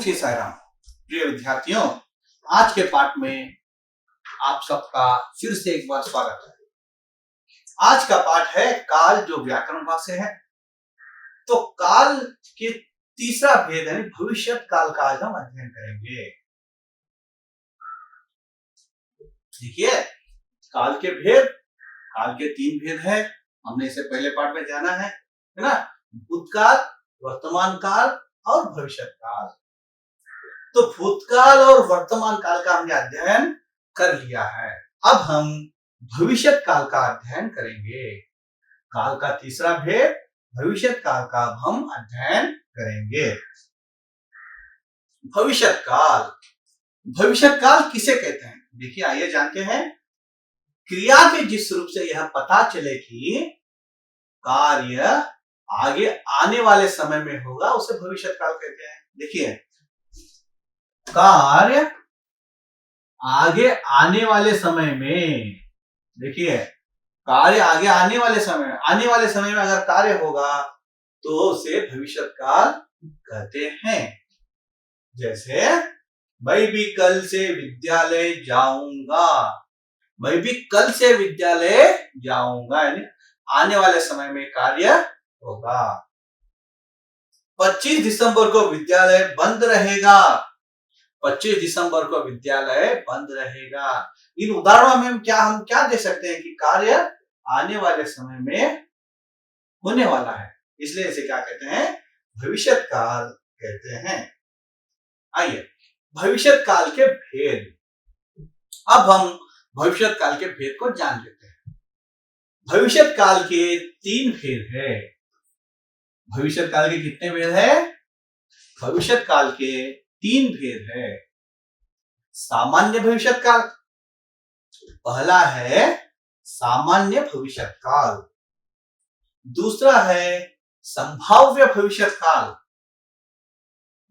श्री साई राम। प्रिय विद्यार्थियों, आज के पाठ में आप सबका फिर से एक बार स्वागत है। आज का पाठ है काल, जो व्याकरण भाग से है। तो काल के तीसरा भेद यानी भविष्य काल का आज हम अध्ययन करेंगे। देखिए, काल के भेद, काल के तीन भेद है। हमने इसे पहले पाठ में जाना है ना। भूतकाल, वर्तमान काल और भविष्य काल। तो भूतकाल और वर्तमान काल का हमने अध्ययन कर लिया है। अब हम भविष्य काल का अध्ययन करेंगे। काल का तीसरा भेद भविष्य काल का अब हम अध्ययन करेंगे। भविष्य काल, भविष्य काल किसे कहते हैं? देखिए, आइए जानते हैं। क्रिया के जिस रूप से यह पता चले कि कार्य आगे आने वाले समय में होगा, उसे भविष्य काल कहते हैं। देखिए, कार्य आगे आने वाले समय में, देखिए कार्य आगे आने वाले समय में अगर कार्य होगा तो उसे भविष्य काल कहते हैं। जैसे मैं भी कल से विद्यालय जाऊंगा, मैं भी कल से विद्यालय जाऊंगा, यानी आने वाले समय में कार्य होगा। 25 दिसंबर को विद्यालय बंद रहेगा, 25 दिसंबर को विद्यालय बंद रहेगा। इन उदाहरणों में हम क्या देख सकते हैं कि कार्य आने वाले समय में होने वाला है, इसलिए इसे क्या कहते हैं? भविष्य काल कहते हैं। आइए, भविष्य काल के भेद। अब हम भविष्य काल के भेद को जान लेते हैं। भविष्य काल के तीन भेद है। भविष्य काल के कितने भेद है? भविष्य काल के तीन भेद है। सामान्य भविष्य काल, पहला है सामान्य भविष्य काल। दूसरा है संभाव्य भविष्य काल।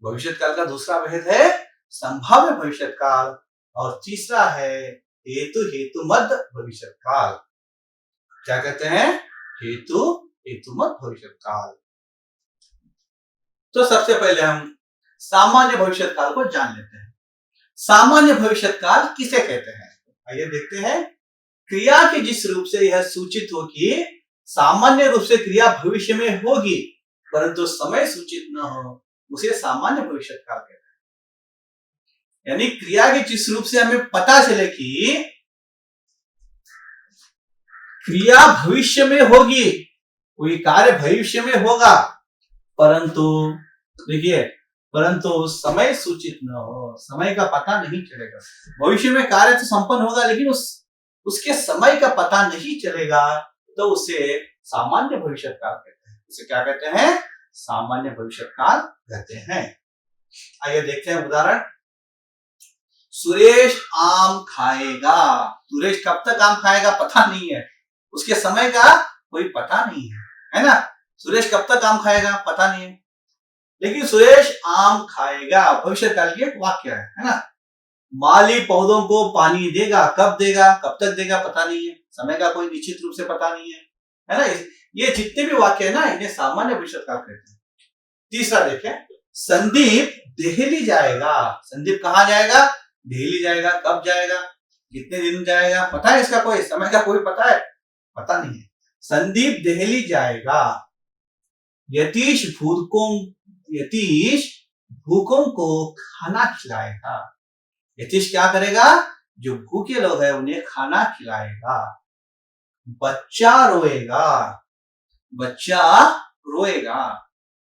भविष्य काल का दूसरा भेद है संभाव्य भविष्य काल। और तीसरा है हेतुमत भविष्य काल। क्या कहते हैं? हेतुमत भविष्य काल। तो सबसे पहले हम सामान्य भविष्य काल को जान लेते हैं। सामान्य भविष्य काल किसे कहते हैं? आइए देखते हैं। क्रिया के जिस रूप से यह सूचित हो कि सामान्य रूप से क्रिया भविष्य में होगी परंतु समय सूचित न हो, उसे सामान्य भविष्य काल कहते हैं। यानी क्रिया के जिस रूप से हमें पता चले कि क्रिया भविष्य में होगी, कोई कार्य भविष्य में होगा, परंतु समय सूचित न हो, समय का पता नहीं चलेगा। भविष्य में कार्य तो संपन्न होगा लेकिन उसके समय का पता नहीं चलेगा, तो उसे सामान्य भविष्य काल कहते हैं। उसे क्या कहते हैं? सामान्य भविष्य काल कहते हैं। आइए देखते हैं उदाहरण। सुरेश आम खाएगा। सुरेश कब तक आम खाएगा पता नहीं है, उसके समय का कोई पता नहीं है ना। सुरेश कब तक आम खाएगा पता नहीं है, लेकिन सुरेश आम खाएगा भविष्य काल की एक वाक्य है ना। माली पौधों को पानी देगा, कब देगा, कब तक देगा पता नहीं है, समय का कोई निश्चित रूप से पता नहीं है ना। ये जितने भी वाक्य है ना, इन्हें सामान्य भविष्य काल कहते हैं। तीसरा देखें, संदीप दिल्ली जाएगा। संदीप कहाँ जाएगा? दिल्ली जाएगा। कब जाएगा, कितने दिन जाएगा, पता है इसका कोई, समय का कोई पता है? पता नहीं है। संदीप दिल्ली जाएगा। यतीश भूखों को खाना खिलाएगा। यतीश क्या करेगा? जो भूखे लोग हैं उन्हें खाना खिलाएगा। बच्चा रोएगा,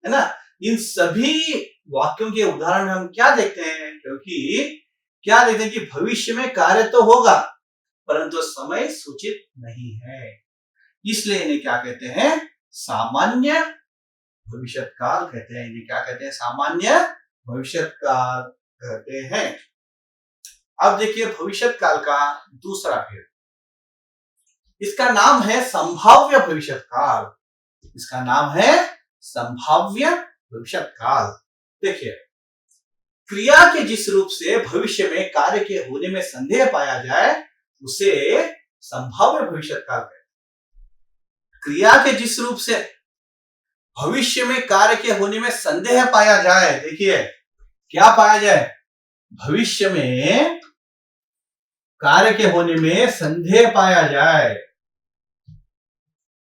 है ना। इन सभी वाक्यों के उदाहरण में हम क्या देखते हैं? क्योंकि क्या देखते हैं कि भविष्य में कार्य तो होगा परंतु समय सूचित नहीं है, इसलिए इन्हें क्या कहते हैं? सामान्य भविष्य काल कहते हैं। इन्हें क्या कहते हैं? सामान्य भविष्य काल कहते हैं। अब देखिए भविष्य काल का दूसरा भेद, इसका नाम है संभाव्य भविष्य काल। इसका नाम है संभाव्य भविष्य काल। देखिए, क्रिया के जिस रूप से भविष्य में कार्य के होने में संदेह पाया जाए उसे संभाव्य भविष्य काल कहते हैं। क्रिया के जिस रूप से भविष्य में कार्य के होने में संदेह पाया जाए, देखिए क्या पाया जाए, भविष्य में कार्य के होने में संदेह पाया जाए,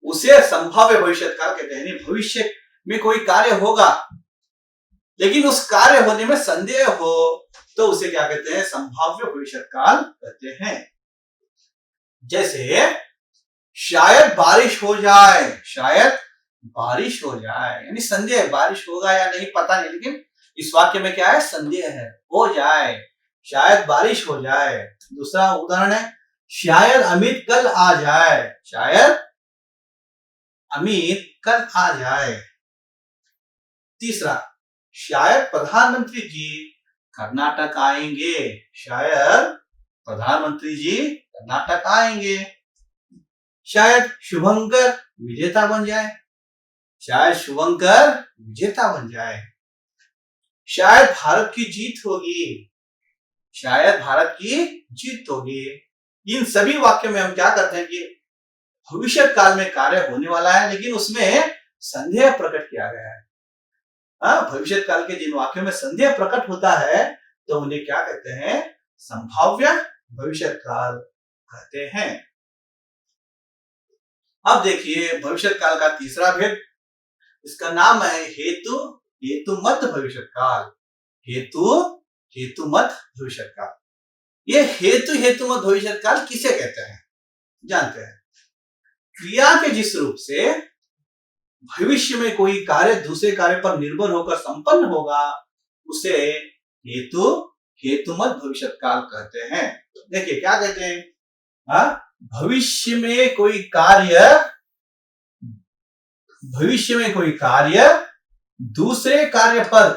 उसे संभाव्य भविष्य काल कहते हैं। भविष्य में कोई कार्य होगा लेकिन उस कार्य होने में संदेह हो तो उसे क्या कहते हैं, संभाव्य भविष्य काल कहते हैं। जैसे शायद बारिश हो जाए, शायद बारिश हो जाए, यानी संदेह, बारिश होगा या नहीं पता नहीं, लेकिन इस वाक्य में क्या है, संदेह है, हो जाए, शायद बारिश हो जाए। दूसरा उदाहरण है, शायद अमित कल आ जाए, शायद अमित कल आ जाए। तीसरा, शायद प्रधानमंत्री जी कर्नाटक आएंगे, शायद प्रधानमंत्री जी कर्नाटक आएंगे। शायद शुभंकर विजेता बन जाए, शायद शुभंकर विजेता बन जाए। शायद भारत की जीत होगी, शायद भारत की जीत होगी। इन सभी वाक्यों में हम क्या करते हैं कि भविष्य काल में कार्य होने वाला है लेकिन उसमें संदेह प्रकट किया गया है। भविष्य काल के जिन वाक्यों में संदेह प्रकट होता है तो उन्हें क्या कहते हैं, संभाव्य भविष्य काल कहते हैं। अब देखिए भविष्य काल का तीसरा भेद, इसका नाम है हेतु हेतुमत भविष्य काल। हेतु हेतुमत भविष्य काल। ये हेतु हेतुमत भविष्य काल किसे कहते हैं, जानते हैं। क्रिया के जिस रूप से भविष्य में कोई कार्य दूसरे कार्य पर निर्भर होकर संपन्न होगा उसे हेतु हेतुमत भविष्य काल कहते हैं। देखिए क्या कहते हैं, भविष्य में कोई कार्य दूसरे कार्य पर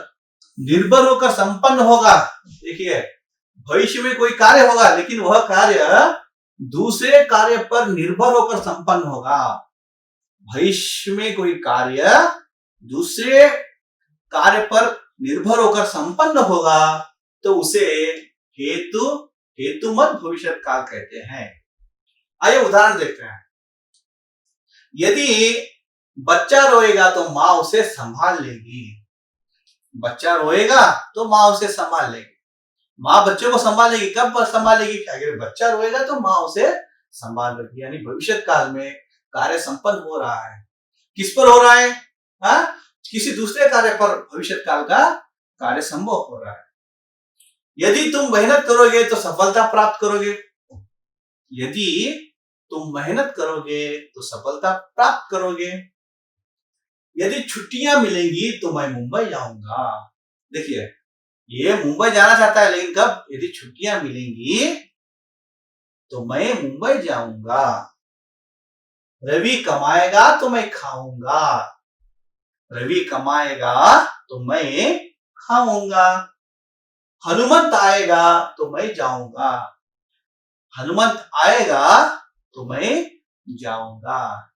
निर्भर होकर संपन्न होगा। देखिए भविष्य में कोई कार्य होगा लेकिन वह कार्य दूसरे कार्य पर निर्भर होकर संपन्न होगा। भविष्य में कोई कार्य दूसरे कार्य पर निर्भर होकर संपन्न होगा तो उसे हेतु हेतुमत भविष्य काल कहते हैं। आइए उदाहरण देखते हैं। यदि बच्चा रोएगा तो माँ उसे संभाल लेगी, बच्चा रोएगा तो माँ उसे संभाल लेगी। माँ बच्चे को संभालेगी, कब संभालेगी, अगर बच्चा रोएगा तो माँ उसे संभाल लेगी। यानी भविष्य काल में कार्य संपन्न हो रहा है, किस पर हो रहा है, किसी दूसरे कार्य पर भविष्य काल का कार्य संभव हो रहा है। यदि तुम मेहनत करोगे तो सफलता प्राप्त करोगे, यदि तुम मेहनत करोगे तो सफलता प्राप्त करोगे। यदि छुट्टियां मिलेंगी तो मैं मुंबई जाऊंगा। देखिए ये मुंबई जाना चाहता है लेकिन कब, यदि छुट्टियां मिलेंगी तो मैं मुंबई जाऊंगा। रवि कमाएगा तो मैं खाऊंगा, रवि कमाएगा तो मैं खाऊंगा। हनुमंत आएगा तो मैं जाऊंगा, हनुमंत आएगा तो मैं जाऊंगा।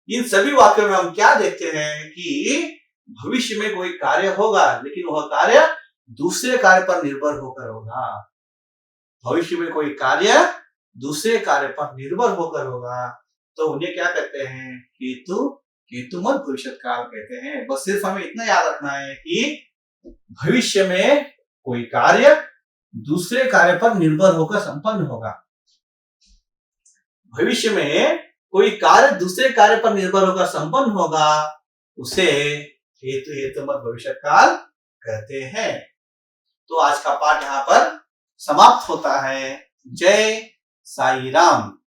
इन सभी वाक्यों में हम क्या देखते हैं कि भविष्य में कोई कार्य होगा लेकिन वह कार्य दूसरे कार्य पर निर्भर होकर होगा। भविष्य में कोई कार्य दूसरे कार्य पर निर्भर होकर होगा तो उन्हें क्या कहते हैं, हेतु हेतुमत भविष्य काल कहते हैं। बस सिर्फ हमें इतना याद रखना है कि भविष्य में कोई कार्य दूसरे कार्य पर निर्भर होकर संपन्न होगा। भविष्य में कोई कार्य दूसरे कार्य पर निर्भर होकर संपन्न होगा उसे हेतु हेतुमत भविष्य काल कहते हैं। तो आज का पाठ यहाँ पर समाप्त होता है। जय साई राम।